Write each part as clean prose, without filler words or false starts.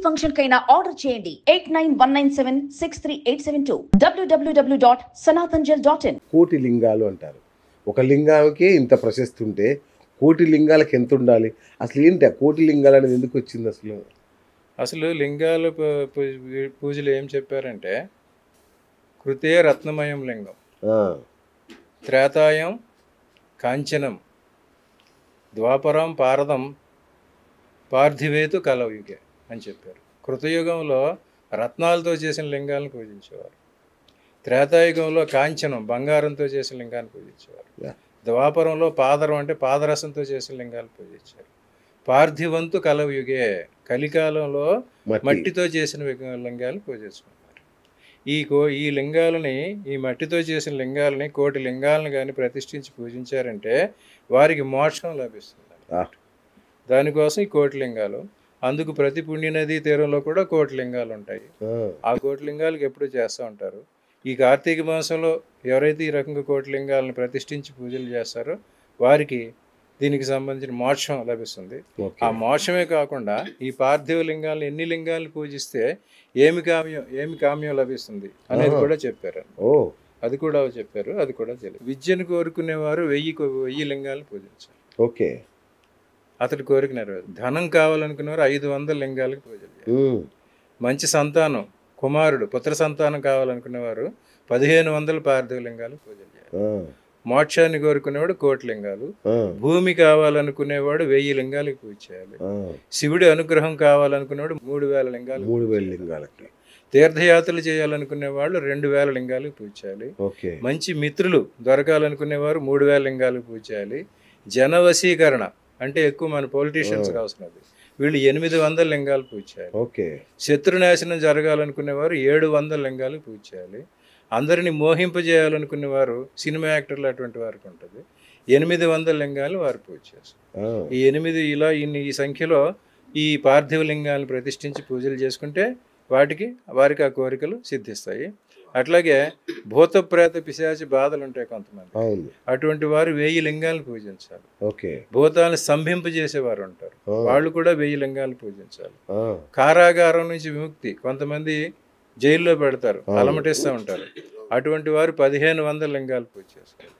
Function కైనా order చేయండి 8919763872 www.sanatanjal.in. కోటి లింగాలు అంటారు. ఒక లింగానికి ఇంత ప్రశస్తి ఉంటే కోటి లింగాలకు ఎంత ఉండాలి? అసలు ఏంటి ఆ కోటి లింగాలు అనేది ఎందుకు వచ్చింది అసలు? అసలు లింగాల పూజలు ఏం చెప్పారంటే కృతే రత్నమయం లింగం, త్రేతాయం కాంచనం, ద్వాపరం పారదం, పార్థివేతు కలయుగే అని చెప్పారు. కృతయుగంలో రత్నాలతో చేసిన లింగాలను పూజించేవారు. త్రేతాయుగంలో కాంచనం బంగారంతో చేసిన లింగాన్ని పూజించేవారు. ద్వాపరంలో పాదరం అంటే పాదరసంతో చేసిన లింగాలు పూజించారు. పార్థివంతు కలయుగే కలికాలంలో మట్టితో చేసిన లింగాలు పూజించుకున్నారు. ఈ లింగాలని, ఈ మట్టితో చేసిన లింగాలని, కోటి లింగాలను కానీ ప్రతిష్ఠించి పూజించారంటే వారికి మోక్షం లభిస్తుంది. దానికోసం ఈ కోటి లింగాలు. అందుకు ప్రతి పుణ్యనది తీరంలో కూడా కోటి లింగాలు ఉంటాయి. ఆ కోటి లింగాలకు ఎప్పుడు చేస్తూ ఉంటారు. ఈ కార్తీక మాసంలో ఎవరైతే ఈ రకంగా కోటి లింగాలను ప్రతిష్ఠించి పూజలు చేస్తారో వారికి దీనికి సంబంధించిన మోక్షం లభిస్తుంది. ఆ మోక్షమే కాకుండా ఈ పార్థివ లింగాలను ఎన్ని లింగాలను పూజిస్తే ఏమి కామ్యం లభిస్తుంది అనేది కూడా చెప్పారు. అది కూడా చెప్పారు. అది కూడా తెలియదు. విద్యను కోరుకునేవారు 1000 లింగాలను పూజించారు. ఓకే, అతడి కోరిక నెరవేరు. ధనం కావాలనుకునేవారు 500 లింగాలకు పూజలు చేయాలి. మంచి సంతానం, కుమారుడు, పుత్ర సంతానం కావాలనుకునేవారు 1500 పార్థివ లింగాలు పూజలు చేయాలి. మోక్షాన్ని కోరుకునేవాడు కోటి లింగాలు, భూమి కావాలనుకునేవాడు 1000 లింగాలకు పూజ చేయాలి. శివుడి అనుగ్రహం కావాలనుకునేవాడు 3000 లింగాలకి. తీర్థయాత్రలు చేయాలనుకునే వాళ్ళు 2000 లింగాలకు పూజ చేయాలి. మంచి మిత్రులు దొరకాలనుకునేవారు 3000 లింగాలకు పూజ చేయాలి. జనవశీకరణ అంటే ఎక్కువ మన పొలిటీషియన్స్ అవసరం, వీళ్ళు 800 లింగాలు పూజ చేయాలి. శత్రునాశనం జరగాలనుకునేవారు 700 లింగాలు పూజ చేయాలి. అందరినీ మోహింపజేయాలనుకునేవారు సినిమా యాక్టర్లు అటువంటి వారికి ఉంటుంది 800 లింగాలు వారు పూజ చేస్తారు. ఈ 8 ఇలా ఈ సంఖ్యలో ఈ పార్థివ లింగాలను ప్రతిష్ఠించి పూజలు చేసుకుంటే వారికి ఆ కోరికలు సిద్ధిస్తాయి. అట్లాగే భూత ప్రేత పిశాచి బాధలు ఉంటాయి కొంతమంది, అటువంటి వారు 1000 లింగాలను పూజించాలి. భూతాలను స్తంభింపజేసేవారు ఉంటారు, వాళ్ళు కూడా 1000 లింగాలు పూజించాలి. కారాగారం నుంచి విముక్తి, కొంతమంది జైల్లో పెడతారు, అలమటిస్తూ ఉంటారు, అటువంటి వారు 1500 లింగాలు పూజ చేస్తారు.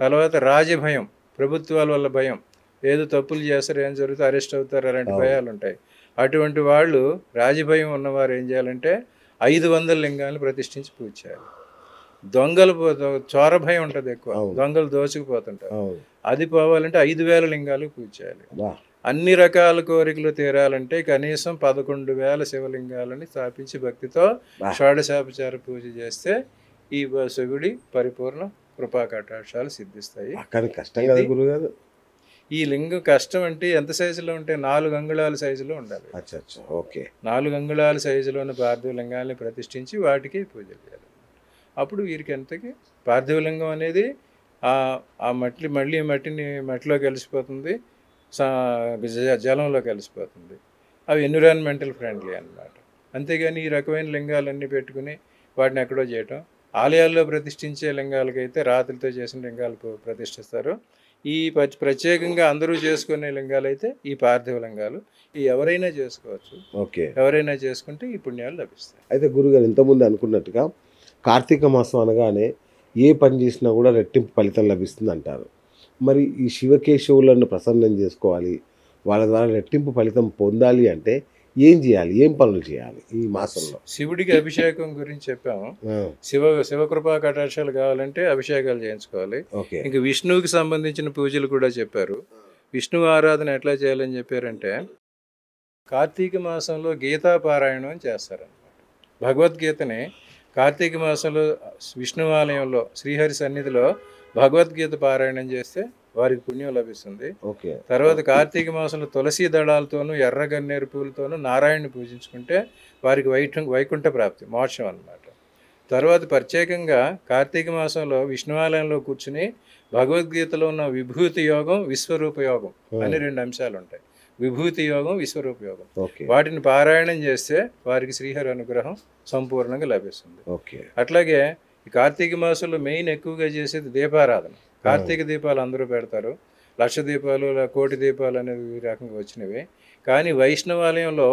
తర్వాత రాజభయం, ప్రభుత్వాల వల్ల భయం, ఏదో తప్పులు చేస్తారు, ఏం జరుగుతుంది, అరెస్ట్ అవుతారు, అలాంటి భయాలు ఉంటాయి. అటువంటి వాళ్ళు రాజభయం ఉన్నవారు ఏం చేయాలంటే 500 లింగాలను ప్రతిష్ఠించి పూజ చేయాలి. దొంగలు చోర భయం ఉంటుంది ఎక్కువ, దొంగలు దోచుకుపోతుంటారు, అది పోవాలంటే 5000 లింగాలు పూజ చేయాలి. అన్ని రకాల కోరికలు తీరాలంటే కనీసం 11,000 శివలింగాలని స్థాపించి భక్తితో షోడశోపచార పూజ చేస్తే ఈ శివుడి పరిపూర్ణ కృపా కటాక్షాలు సిద్ధిస్తాయి. ఈ లింగం కష్టం అంటే ఎంత సైజులో ఉంటే 4 అంగుళాల సైజులో ఉండాలి. 4 అంగుళాల సైజులో ఉన్న పార్థివ లింగాన్ని ప్రతిష్ఠించి వాటికి పూజ చేయాలి. అప్పుడు వీరికి ఎంతకి పార్థివ లింగం అనేది ఆ మట్టిలో కలిసిపోతుంది, జలంలో కలిసిపోతుంది. అవి ఎన్విరాన్మెంటల్ ఫ్రెండ్లీ అన్నమాట. అంతేగాని ఈ రకమైన లింగాలన్నీ పెట్టుకుని వాటిని ఎక్కడో చేయటం. ఆలయాల్లో ప్రతిష్ఠించే లింగాలకైతే రాతితో చేసిన లింగాలు ప్రతిష్ఠిస్తారు. ఈ ప్రత్యేకంగా అందరూ చేసుకునే లింగాలు అయితే ఈ పార్థివ లింగాలు ఎవరైనా చేసుకోవచ్చు. ఎవరైనా చేసుకుంటే ఈ పుణ్యాలు లభిస్తాయి. అయితే గురుగారు ఇంతకుముందు అనుకున్నట్టుగా కార్తీక మాసం అనగానే ఏ పని చేసినా కూడా రెట్టింపు ఫలితం లభిస్తుంది అంటారు. మరి ఈ శివకేశవులను ప్రసన్నం చేసుకోవాలి, వాళ్ళ ద్వారా రెట్టింపు ఫలితం పొందాలి అంటే ఏం చేయాలి, ఏం పనులు చేయాలి ఈ మాసంలో? శివుడికి అభిషేకం గురించి చెప్పాము. శివకృపా కటాక్షాలు కావాలంటే అభిషేకాలు చేయించుకోవాలి. ఇంకా విష్ణువుకి సంబంధించిన పూజలు కూడా చెప్పారు. విష్ణువు ఆరాధన ఎట్లా చేయాలని చెప్పారంటే కార్తీక మాసంలో గీతా పారాయణం చేస్తారన్నమాట. భగవద్గీతని కార్తీక మాసంలో విష్ణు ఆలయంలో శ్రీహరి సన్నిధిలో భగవద్గీత పారాయణం చేస్తే వారికి పుణ్యం లభిస్తుంది. తర్వాత కార్తీక మాసంలో తులసి దళాలతోనూ ఎర్ర గన్నేరు పూలతోనూ నారాయణని పూజించుకుంటే వారికి వైకుంఠ ప్రాప్తి, మోక్షం అన్నమాట. తర్వాత ప్రత్యేకంగా కార్తీక మాసంలో విష్ణువాలయంలో కూర్చుని భగవద్గీతలో ఉన్న విభూతి యోగం, విశ్వరూప యోగం అని 2 అంశాలు ఉంటాయి. విభూతి యోగం, విశ్వరూప యోగం, వాటిని పారాయణం చేస్తే వారికి శ్రీహరి అనుగ్రహం సంపూర్ణంగా లభిస్తుంది. అట్లాగే ఈ కార్తీక మాసంలో మెయిన్ ఎక్కువగా చేసేది దీపారాధన. కార్తీక దీపాలు అందరూ పెడతారు, 1,00,000 దీపాలు, 1,00,00,000 దీపాలు అనేవి ఈ రకంగా వచ్చినవి. కానీ వైష్ణవాలయంలో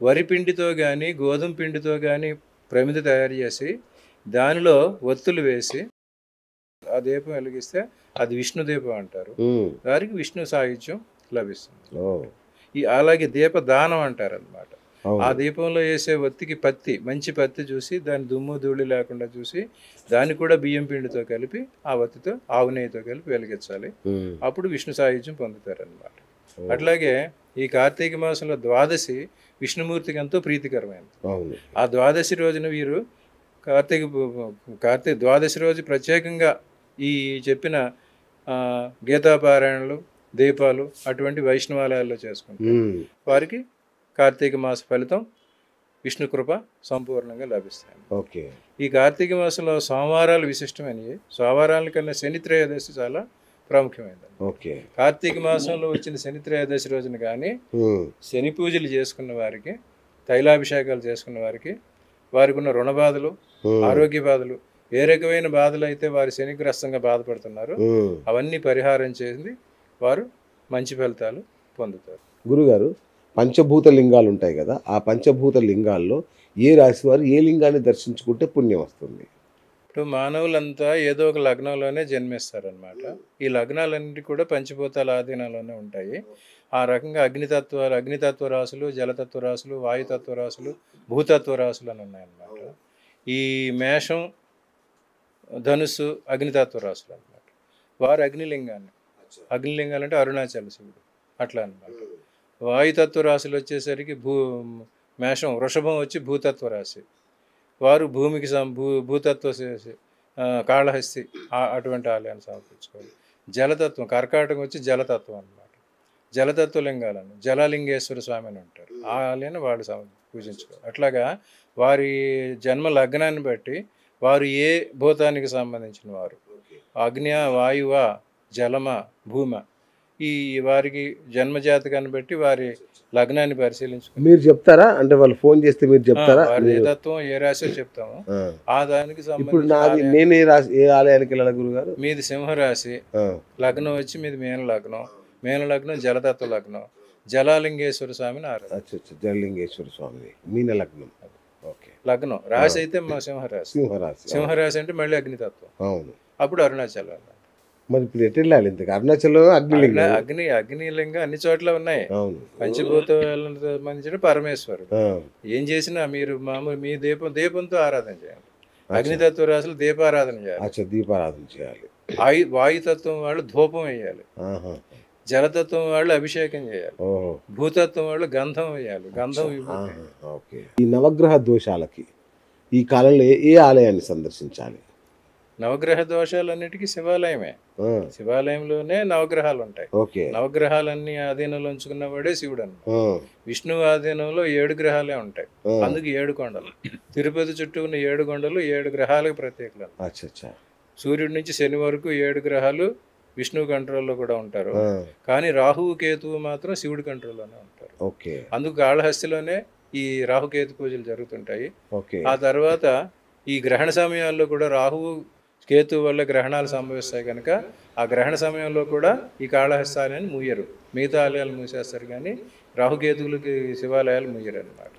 వరి పిండితో కానీ గోధుమ పిండితో కానీ ప్రమిద తయారు చేసి దానిలో ఒత్తులు వేసి ఆ దీపం వెలిగిస్తే అది విష్ణు దీపం అంటారు. వారికి విష్ణు సాహిత్యం లభిస్తుంది. అలాగే దీప దానం అంటారు అనమాట. ఆ దీపంలో వేసే ఒత్తికి మంచి పత్తి చూసి దాని దుమ్ము ధూళి లేకుండా చూసి దాన్ని కూడా బియ్యం పిండితో కలిపి ఆ ఒత్తితో ఆవు నెయ్యితో కలిపి వెలిగించాలి. అప్పుడు విష్ణు సాహిత్యం పొందుతారు అనమాట. అట్లాగే ఈ కార్తీక మాసంలో ద్వాదశి విష్ణుమూర్తికి ఎంతో ప్రీతికరమైనది. ఆ ద్వాదశి రోజున వీరు కార్తీక ద్వాదశి రోజు ప్రత్యేకంగా ఈ చెప్పిన గీతాపారాయణలు దీపాలు అటువంటి వైష్ణవాలయాల్లో చేసుకుంటారు. వారికి కార్తీక మాస ఫలితం విష్ణు కృప సంపూర్ణంగా లభిస్తాయి. ఈ కార్తీక మాసంలో సోమవారాలు విశిష్టమైనవి. సోమవారాల కన్నా శని త్రయోదశి చాలా ప్రాముఖ్యమైనది. కార్తీక మాసంలో వచ్చిన శని త్రయోదశి రోజున కానీ శని పూజలు చేసుకున్న వారికి, తైలాభిషేకాలు చేసుకున్న వారికి, వారికి ఉన్న రుణ బాధలు, ఆరోగ్య బాధలు, ఏ రకమైన బాధలు అయితే వారు శనిగ్రస్తంగా బాధపడుతున్నారు అవన్నీ పరిహారం చేసి వారు మంచి ఫలితాలు పొందుతారు. గురుగారు, పంచభూత లింగాలు ఉంటాయి కదా, ఆ పంచభూత లింగాల్లో ఏ రాశి వారు ఏ లింగాన్ని దర్శించుకుంటే పుణ్యం వస్తుంది? ఇప్పుడు మానవులంతా ఏదో ఒక లగ్నంలోనే జన్మిస్తారనమాట. ఈ లగ్నాలన్నిటి కూడా పంచభూతాల ఆధీనంలోనే ఉంటాయి. ఆ రకంగా అగ్నితత్వ రాశులు, జలతత్వ రాశులు, వాయుతత్వ రాశులు, భూతత్వ రాశులు అని ఉన్నాయన్నమాట. ఈ మేషం, ధనుస్సు అగ్నితత్వ రాశులు అనమాట. వారు అగ్నిలింగాలు అంటే అరుణాచల శివుడు అట్లా అనమాట. వాయుతత్వ రాశులు వచ్చేసరికి మేషం, వృషభం వచ్చి భూతత్వ రాశి. వారు భూమికి భూతత్వ కాళహస్తి అటువంటి ఆలయాన్ని సమర్పించుకోవాలి. జలతత్వం కర్కాటకం వచ్చి జలతత్వం అనమాట. జలతత్వ లింగాలను జలలింగేశ్వర స్వామి అని ఉంటారు. ఆ ఆలయాన్ని వాళ్ళు పూజించుకోవాలి. అట్లాగా వారి జన్మ లగ్నాన్ని బట్టి వారు ఏ భూతానికి సంబంధించిన వారు, అగ్ని, వాయువ, జలమ, భూమ, ఈ వారికి జన్మజాతకాన్ని బట్టి వారి లగ్నాన్ని పరిశీలించుకుని మీరు చెప్తారా? అంటే వాళ్ళు ఫోన్ చేస్తే మీరు చెప్తారా? వారి ఏ తత్వం ఏ రాశి చెప్తాము. ఆ దానికి సంబంధించి నేను ఏ ఆలయానికి వెళ్ళాలి గురుగారు? మీది సింహరాశి, లగ్నం వచ్చి మీది మీన లగ్నం జలతత్వ లగ్నం, జలాలింగేశ్వర స్వామిని జలలింగేశ్వర స్వామి మీన లగ్నం. లగ్నం రాశి అయితే మా సింహరాశి అంటే మళ్ళీ అగ్నితత్వం. అవును. అప్పుడు అరుణాచలం. మరి ఇప్పుడు ఎటు వెళ్ళాలి? ఇంతకు అరుణాచలం అగ్నిలింగం అన్ని చోట్ల ఉన్నాయి. పంచభూతాలకు సంబంధించిన పరమేశ్వరుడు. ఏం చేసినా మీరు మామూలు మీ దీపంతో ఆరాధన చేయాలి. అగ్నితత్వ రాశులు దీపారాధన చేయాలి. వాయుతత్వం వాళ్ళు ధూపం వేయాలి. జలతత్వం వాళ్ళు అభిషేకం చేయాలి. భూతత్వం వాళ్ళు గంధం వేయాలి. ఈ నవగ్రహ దోషాలకి ఈ కాలంలో ఏ ఆలయాన్ని సందర్శించాలి? నవగ్రహ దోషాలన్నిటికీ శివాలయమే. శివాలయంలోనే నవగ్రహాలు ఉంటాయి. నవగ్రహాలన్నీ ఆధీనంలో ఉంచుకున్న వాడే శివుడు అన్నమాట. విష్ణువు ఆధీనంలో 7 గ్రహాలే ఉంటాయి. అందుకు 7 కొండలు. తిరుపతి చుట్టూ ఉన్న 7 కొండలు 7 గ్రహాలకు ప్రత్యేకలు. సూర్యుడి నుంచి శని వరకు 7 గ్రహాలు విష్ణువు కంట్రోల్లో కూడా ఉంటారు. కానీ రాహువు కేతువు మాత్రం శివుడి కంట్రోల్లోనే ఉంటారు. అందుకు కాళహస్తిలోనే ఈ రాహుకేతు పూజలు జరుగుతుంటాయి. ఆ తర్వాత ఈ గ్రహణ సమయాల్లో కూడా రాహువు కేతు వల్ల గ్రహణాలు సంభవిస్తాయి కనుక ఆ గ్రహణ సమయంలో కూడా ఈ కాళహస్తి ఆలయాన్ని మూయరు. మిగతా ఆలయాలు మూసేస్తారు కానీ రాహుకేతువులకి శివాలయాలు మూయరు అన్నమాట.